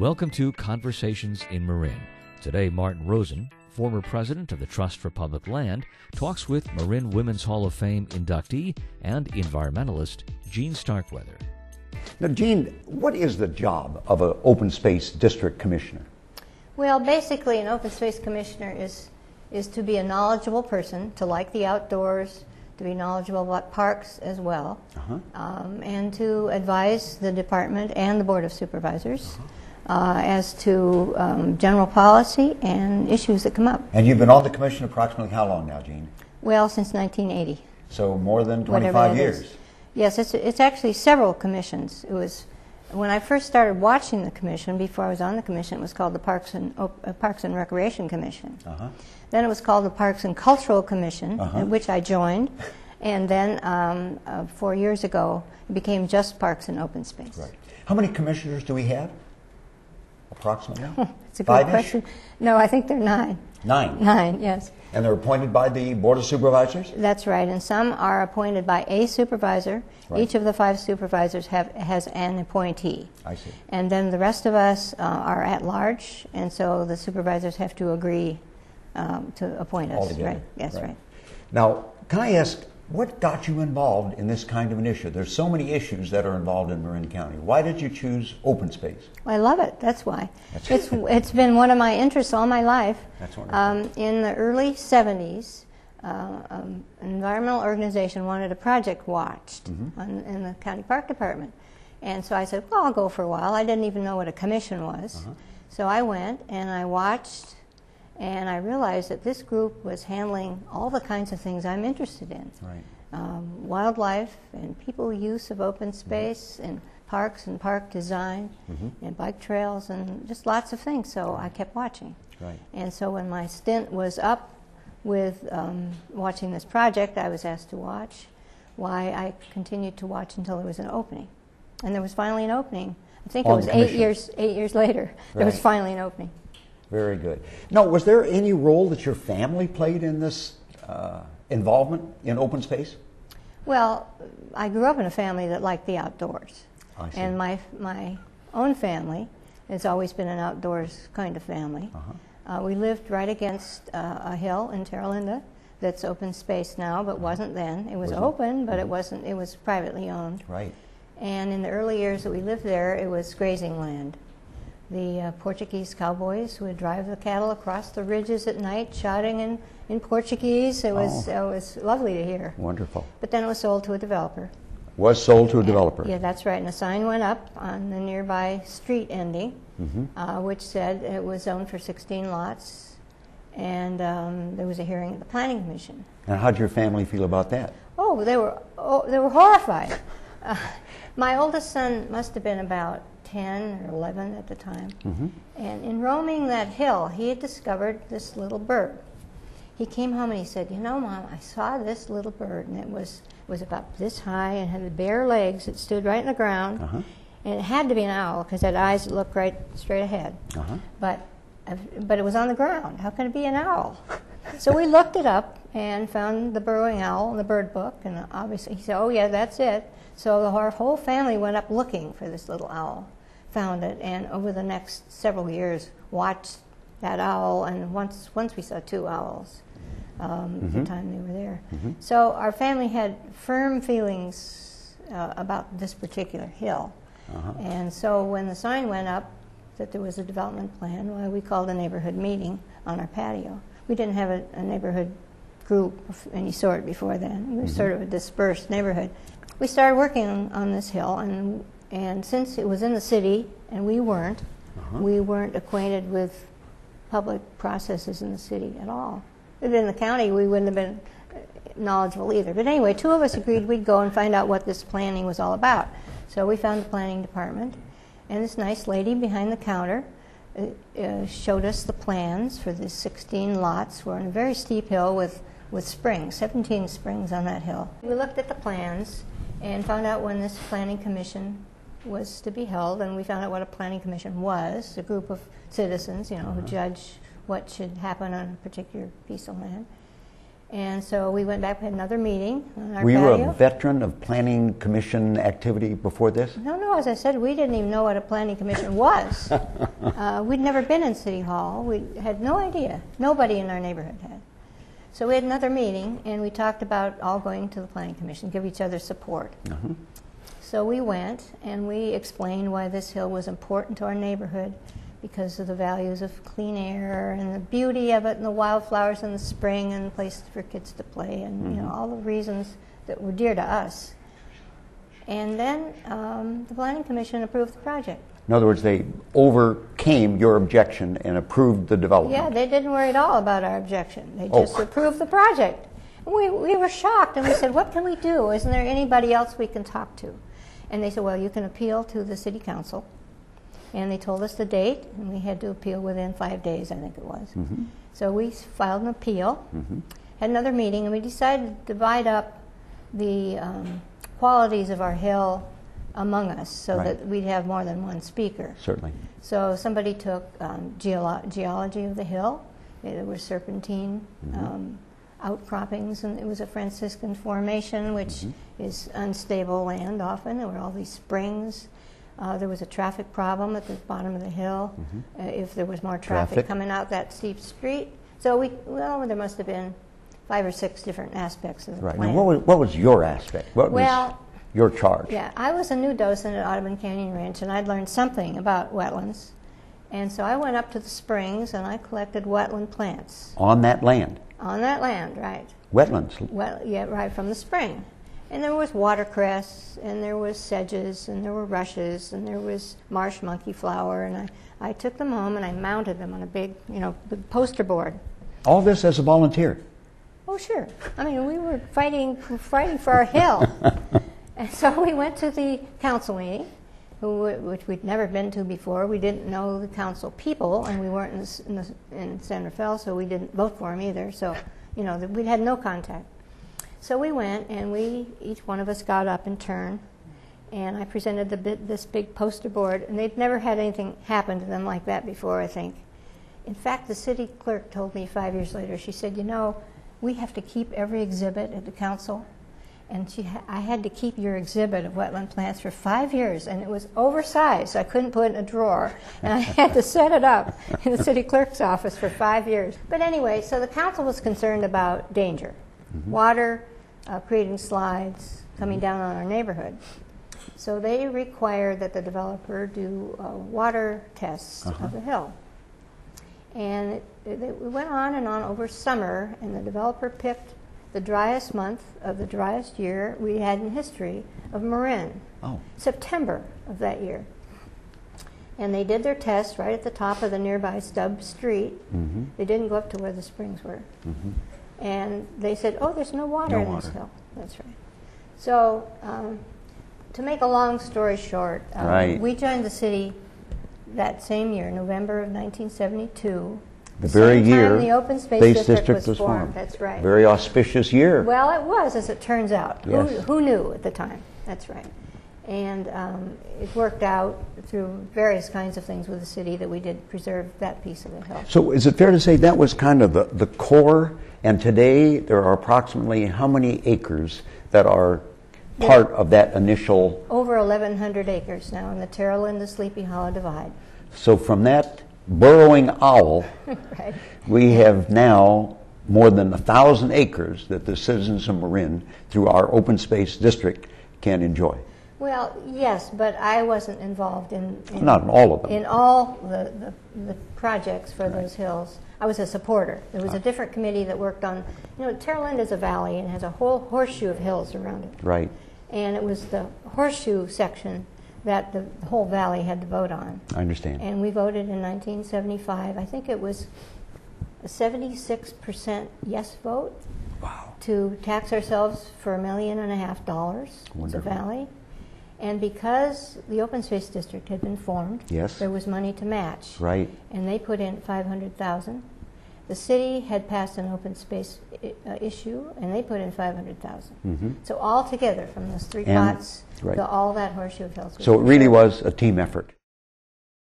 Welcome to Conversations in Marin. Today, Martin Rosen, former president of the Trust for Public Land, talks with Marin Women's Hall of Fame inductee and environmentalist Jean Starkweather. Now, Jean, what is the job of an open space district commissioner? Well, basically, an open space commissioner is to be a knowledgeable person, to like the outdoors, to be knowledgeable about parks as well, and to advise the department and the Board of Supervisors as to general policy and issues that come up. And you've been on the commission approximately how long now, Jean? Well, since 1980. So more than 25 years. Yes, it's actually several commissions. It was when I first started watching the commission. Before I was on the commission, it was called the Parks and Recreation Commission. Then it was called the Parks and Cultural Commission, which I joined, and then 4 years ago it became just Parks and Open Space. Right. How many commissioners do we have, approximately? It's a good question. No, I think there are 9. 9? 9, yes. And they're appointed by the Board of Supervisors? That's right, and some are appointed by a supervisor. Right. Each of the 5 supervisors has an appointee. I see. And then the rest of us are at large, and so the supervisors have to agree to appoint us. Altogether. Right? Yes, right. Now, can I ask, what got you involved in this kind of an issue? There's so many issues that are involved in Marin County. Why did you choose open space? Well, I love it. That's why. It's been one of my interests all my life. That's wonderful. In the early 70s, an environmental organization wanted a project watched in the county park department. And so I said, well, I'll go for a while. I didn't even know what a commission was. So I went and I watched, and I realized that this group was handling all the kinds of things I'm interested in. Right. Wildlife and people use of open space and parks and park design and bike trails and just lots of things. So I kept watching. Right. And so when my stint was up with watching this project, I was asked to watch. Why I continued to watch until there was an opening. And there was finally an opening. I think it was 8 years later. There was finally an opening. Very good. Now, was there any role that your family played in this involvement in open space? Well, I grew up in a family that liked the outdoors. I see. And my own family has always been an outdoors kind of family. We lived right against a hill in Terralinda that's open space now, but wasn't then. It was open, but it wasn't. It was privately owned. Right. And in the early years that we lived there, it was grazing land. The Portuguese cowboys would drive the cattle across the ridges at night, shouting in Portuguese. It was lovely to hear. Wonderful. But then it was sold to a developer. Was sold to a developer. Yeah, that's right. And a sign went up on the nearby street ending, which said it was zoned for 16 lots, and there was a hearing at the Planning Commission. And how did your family feel about that? Oh, they were horrified. My oldest son must have been about 10 or 11 at the time. And in roaming that hill, he had discovered this little bird. He came home and he said, you know, Mom, I saw this little bird, and it was about this high and had bare legs. It stood right in the ground, and it had to be an owl because it had eyes that looked right straight ahead. But it was on the ground. How can it be an owl? So we looked it up and found the burrowing owl in the bird book, and obviously he said, oh yeah, that's it. So our whole family went up looking for this little owl, found it, and over the next several years watched that owl, and once we saw 2 owls the time they were there. So our family had firm feelings about this particular hill. And so when the sign went up that there was a development plan, well, we called a neighborhood meeting on our patio. We didn't have a neighborhood group of any sort before then. We were sort of a dispersed neighborhood. We started working on this hill, and since it was in the city and we weren't acquainted with public processes in the city at all. If in the county, we wouldn't have been knowledgeable either. But anyway, 2 of us agreed we'd go and find out what this planning was all about. So we found the planning department, and this nice lady behind the counter showed us the plans for the 16 lots. We're on a very steep hill with springs, 17 springs on that hill. We looked at the plans and found out when this planning commission was to be held, and we found out what a planning commission was, a group of citizens, who judge what should happen on a particular piece of land. And so we went back, we had another meeting on our Were you patio. a veteran of planning commission activity before this? No, as I said, we didn't even know what a planning commission was. We'd never been in City Hall. We had no idea. Nobody in our neighborhood had. So we had another meeting, and we talked about all going to the planning commission, give each other support. So we went, and we explained why this hill was important to our neighborhood because of the values of clean air and the beauty of it and the wildflowers in the spring and places for kids to play and you know, all the reasons that were dear to us. And then the Planning Commission approved the project. In other words, they overcame your objection and approved the development. Yeah, they didn't worry at all about our objection. They just approved the project. We were shocked, and we said, what can we do? Isn't there anybody else we can talk to? And they said, well, you can appeal to the city council. And they told us the date, and we had to appeal within 5 days, I think it was. So we filed an appeal, had another meeting, and we decided to divide up the qualities of our hill among us so that we'd have more than one speaker. Certainly. So somebody took geology of the hill. There were serpentine outcroppings, and it was a Franciscan formation, which is unstable land often. There were all these springs. There was a traffic problem at the bottom of the hill. If there was more traffic coming out that steep street. So there must have been 5 or 6 different aspects of the plan. Now, what was your aspect? What was your charge? Yeah, I was a new docent at Audubon Canyon Ranch, and I'd learned something about wetlands. And so I went up to the springs, and I collected wetland plants. On that land? On that land, right. Wetlands? Well, yeah, right from the spring. And there was watercress, and there was sedges, and there were rushes, and there was marsh monkey flower, and I took them home and I mounted them on a big, big poster board. All this as a volunteer? Oh, sure. I mean, we were fighting for our hill. And so we went to the council meeting, which we'd never been to before. We didn't know the council people, and we weren't in San Rafael, so we didn't vote for them either. So, we had no contact. So we went, and each one of us got up in turn, and I presented this big poster board, and they'd never had anything happen to them like that before, I think. In fact, the city clerk told me 5 years later, she said, we have to keep every exhibit at the council, and I had to keep your exhibit of wetland plants for 5 years, and it was oversized, so I couldn't put it in a drawer, and I had to set it up in the city clerk's office for 5 years. But anyway, so the council was concerned about danger, water, creating slides coming down on our neighborhood. So they required that the developer do water tests of the hill. And it went on and on over summer, and the developer picked the driest month of the driest year we had in history of Marin, September of that year. And they did their tests right at the top of the nearby Stubb Street. They didn't go up to where the springs were. And they said, there's no water in this hill. That's right. So to make a long story short, we joined the city that same year, November of 1972. The very year the Open Space District was formed. That's right. Very auspicious year. Well, it was, as it turns out. Yes. Who knew at the time? That's right. And it worked out through various kinds of things with the city that we did preserve that piece of the hill. So is it fair to say that was kind of the core, and today there are approximately how many acres that are part of that initial? Over 1,100 acres now in the Terra Linda Sleepy Hollow Divide. So from that burrowing owl, we have now more than 1,000 acres that the citizens of Marin, through our open space district, can enjoy. Well, yes, but I wasn't involved in not in all of them. In all the projects for those hills. I was a supporter. There was a different committee that worked on, Terra Linda is a valley and has a whole horseshoe of hills around it. Right. And it was the horseshoe section that the whole valley had to vote on. I understand. And we voted in 1975. I think it was a 76% yes vote. Wow. To tax ourselves for $1.5 million as a valley. And because the Open Space District had been formed, there was money to match. Right. And they put in $500,000. The city had passed an open space issue, and they put in $500,000. So all together, from those three pots, all that horseshoe of hills. So it really was a team effort.